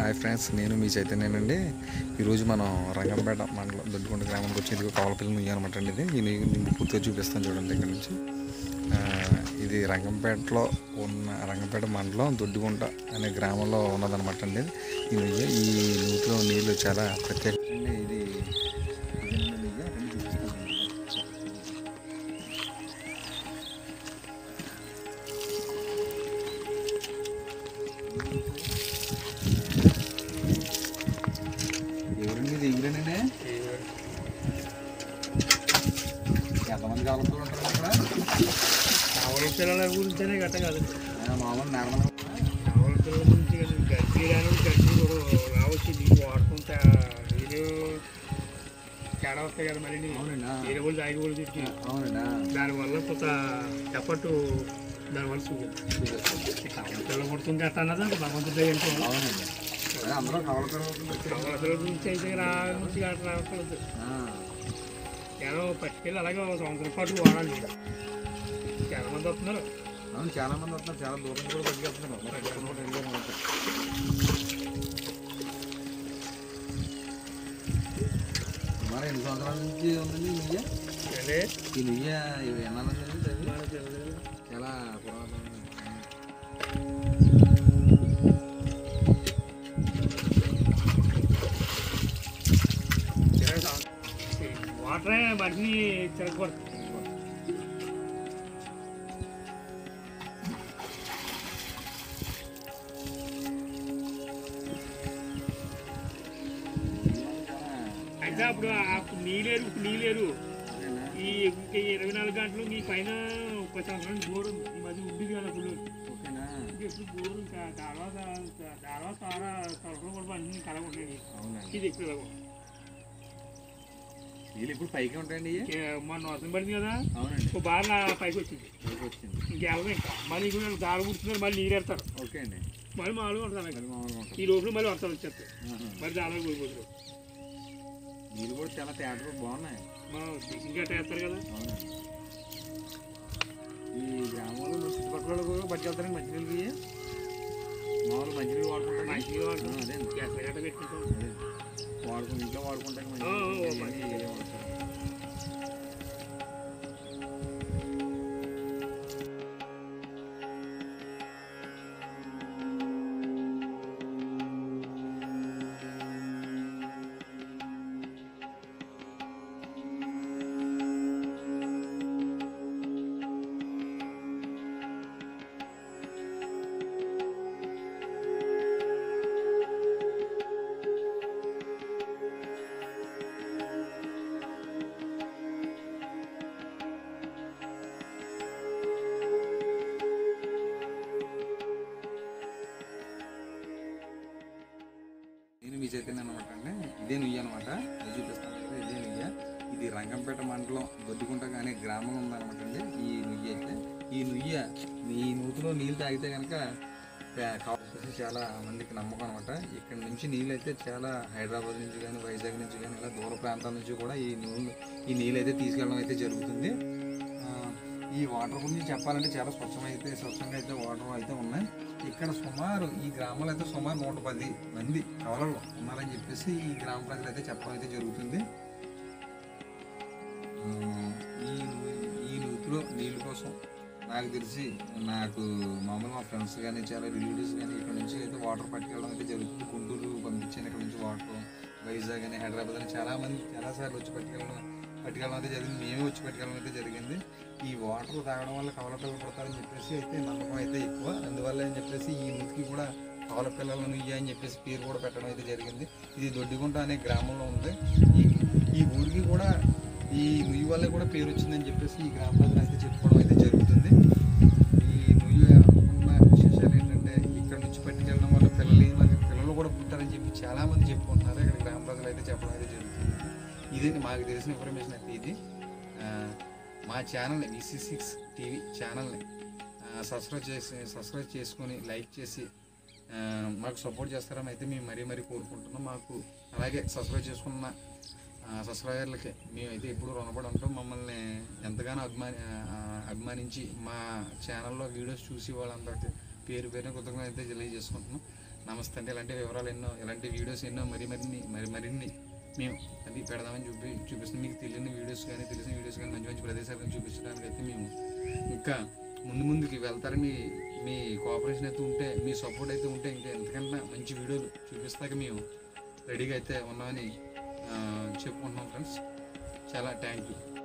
Hi friends, నేను మీ చైతన్యనండి. ఈరోజు మనం రంగంపేట మండలం దొడ్డికొండ గ్రామానికి వచ్చి ఇది కావలపల్లి నుయ్యి అనమాట అండి. ఇది మీకు పూర్తిగా చూపిస్తాను చూడండి. ఇక్కడ నుంచి ఇది రంగంపేటలో ఉన్న రంగంపేట మండలం దొడ్డిగుంట అనే గ్రామంలో ఉన్నదనమాట అండి. ఈ నుయ్యి ఈ నూతిలో నీళ్ళు చాలా ప్రత్యేకంగా ఇది ఎవరండి దగ్గరేనే ఎంతమంది కావాలంటూ ఉంటారు అక్కడ? ఆవుల పిల్లల గురించనే గట్ట కాదు, మామూలు నార్మల్ ఆవుల పిల్లల గురించి గడ్డి కూడా రావచ్చు. నీళ్ళు వాడుకుంటా నీళ్ళు తేడా వస్తాయి కదా. మళ్ళీ నీళ్ళు కూడా తాగి కూడా తిట్టి దానివల్ల కొంత ఎఫర్ట్ దానివల్ల చూపించాలి. పిల్లలు కొడుతుంటే అట్ట అన్నదా భగవంతుడు ఏంటో అందరూ ఆవుల పిల్లల గురించి అయితే నుంచి అట్లా రావట్లేదు. ఏదో పట్టుకెళ్ళి అలాగే ఒక సంవత్సరం పాటు వాడాలి. చాలా మంది వస్తున్నారు. చాలా మంది వస్తున్నారు, చాలా దూరం కూడా పట్టుకెళ్తున్నారు. మరి ఎన్ని సంవత్సరాల నుంచి ఉందండి ఈ నుయ్య? ఈ నుయ్య ఎన్నాళ్ళండి? చాలా పురాతన. వాటరే మనిషిని తిరగకూడదు. అయితే అప్పుడు నీళ్ళేరు ఈ 24 గంటలు మీ పైన ఒక సంవత్సరం బోరు ఈ మధ్య ఉంటుంది కదా. అప్పుడు ఎప్పుడు బోరు తర్వాత తొలకలు కూడా అన్ని కలగ ఇది ఎప్పుడు ఇలాగ వీళ్ళు ఇప్పుడు పైకి ఉంటాయండి. మొన్న వర్షం పడింది కదా, అవునండి, ఒక బాగా పైకి వచ్చింది. ఇంకెళ్ళదు ఇంకా మళ్ళీ కూడా గాలి పుడుతున్నారు. మళ్ళీ నీరు ఎడతారు. ఓకే అండి, మళ్ళీ మామూలుగా ఉంటారు. ఈ లోపల మళ్ళీ వర్షాలు వచ్చేస్తాయి. మరి చాలా కోల్పోతారు. నీళ్ళు కూడా చాలా తేడా బాగున్నాయి. మనం ఇంకా వేస్తారు కదా. ఈ గ్రామంలో చుట్టుపక్కల కూడా పట్టుకెళ్తారండి మంచినీళ్ళకి. మామూలు మంచినీళ్ళు వాడుకుంటాం. మంచిగా వాడుకుంటాం. అదే గ్యాస్ గట్ట పెట్టుకుంటాం. ఇంట్లో వాడుకుంటాం. నేను మీ చైతన్య అనమాట అండి. ఇదే నుయ్యి అనమాట. నేను చూపిస్తాను కదా, ఇదే నుయ్య. ఇది రంగంపేట మండలం దొడ్డిగుంట అనే గ్రామం ఉందనమాట అండి. ఈ నుయ్యి అయితే ఈ నూతిలో నీళ్ళు తాగితే కనుక కావాల్సి చాలా మందికి నమ్మకం అనమాట. ఇక్కడ నుంచి నీళ్ళు అయితే చాలా హైదరాబాద్ నుంచి కానీ వైజాగ్ నుంచి కానీ ఇలా దూర ప్రాంతాల నుంచి కూడా ఈ నీళ్ళు అయితే తీసుకెళ్ళడం అయితే జరుగుతుంది. ఈ వాటర్ గురించి చెప్పాలంటే చాలా స్వచ్ఛంగా అయితే వాటర్ అయితే ఉన్నాయి. ఇక్కడ సుమారు ఈ గ్రామంలో అయితే సుమారు 110 మంది కవలలు ఉన్నారని చెప్పేసి ఈ గ్రామ ప్రజలు అయితే చెప్పడం అయితే జరుగుతుంది. ఈ నూతిలో నీళ్ళ కోసం నాకు తెలిసి మామూలు మా ఫ్రెండ్స్ కానీ చాలా రిలేటివ్స్ కానీ ఇక్కడ నుంచి అయితే వాటర్ పట్టుకెళ్ళడం అయితే జరుగుతుంది. గుంటూరు పంపించాను ఇక్కడ నుంచి వాటర్. వైజాగ్ అని హైదరాబాద్ అని చాలాసార్లు వచ్చి పట్టుకెళ్ళడం అయితే జరిగింది. మేమే వచ్చి పట్టుకెళ్ళడం అయితే జరిగింది. ఈ వాటర్ తాగడం వల్ల కవల పిల్లలు పడతారని చెప్పేసి అయితే నమ్మకం అయితే ఎక్కువ. అందువల్ల అని చెప్పేసి ఈ నూతికి కూడా కవల పిల్లల నుయ్యి అని చెప్పేసి పేరు కూడా పెట్టడం అయితే జరిగింది. ఇది దొడ్డిగుంట అనే గ్రామంలో ఉంది. ఈ ఊరికి కూడా ఈ నుయ్యి వల్లే కూడా పేరు వచ్చిందని చెప్పేసి ఈ గ్రామ ప్రజలు అయితే చెప్పుకోవడం అయితే జరుగుతుంది. ఈ నుయ్యి ఉన్న విశేషాలు ఏంటంటే ఇక్కడ నుంచి పట్టుకెళ్ళడం వల్ల పిల్లలు కూడా పుట్టారని చెప్పి చాలామంది చెప్పుకుంటున్నారు. ఇక్కడ గ్రామ ప్రజలు అయితే చెప్పడం అయితే జరుగుతుంది. ఇదే మాకు తెలిసిన ఇన్ఫర్మేషన్ అయితే ఇది. మా ఛానల్ని VC6 టీవీ ఛానల్ని సబ్స్క్రైబ్ చేసుకొని లైక్ చేసి మాకు సపోర్ట్ చేస్తారని అయితే మేము మరీ కోరుకుంటున్నాం. మాకు అలాగే సబ్స్క్రైబ్ చేసుకున్న సబ్స్క్రైబర్లకి మేమైతే ఎప్పుడు రుణపడి ఉంటాం. మమ్మల్ని ఎంతగానో అభిమానించి మా ఛానల్లో వీడియోస్ చూసి వాళ్ళందరికీ పేరు కృతజ్ఞతలు అయితే తెలియజేసుకుంటున్నాం. నమస్తే అంటే ఇలాంటి వివరాలు ఎన్నో, ఇలాంటి వీడియోస్ ఎన్నో మరిన్ని మేము అది పెడదామని చూపిస్తాం. మీకు తెలియని వీడియోస్ కానీ తెలిసిన వీడియోస్ కానీ మంచి ప్రదేశాలను చూపించడానికి అయితే మేము ఇంకా ముందుకి వెళ్తారని మీ కోఆపరేషన్ అయితే ఉంటే, మీ సపోర్ట్ అయితే ఉంటే ఇంకా ఎంతకన్నా మంచి వీడియోలు చూపిస్తాక మేము రెడీగా అయితే ఉన్నామని చెప్పుకుంటున్నాం ఫ్రెండ్స్. చాలా థ్యాంక్ యూ.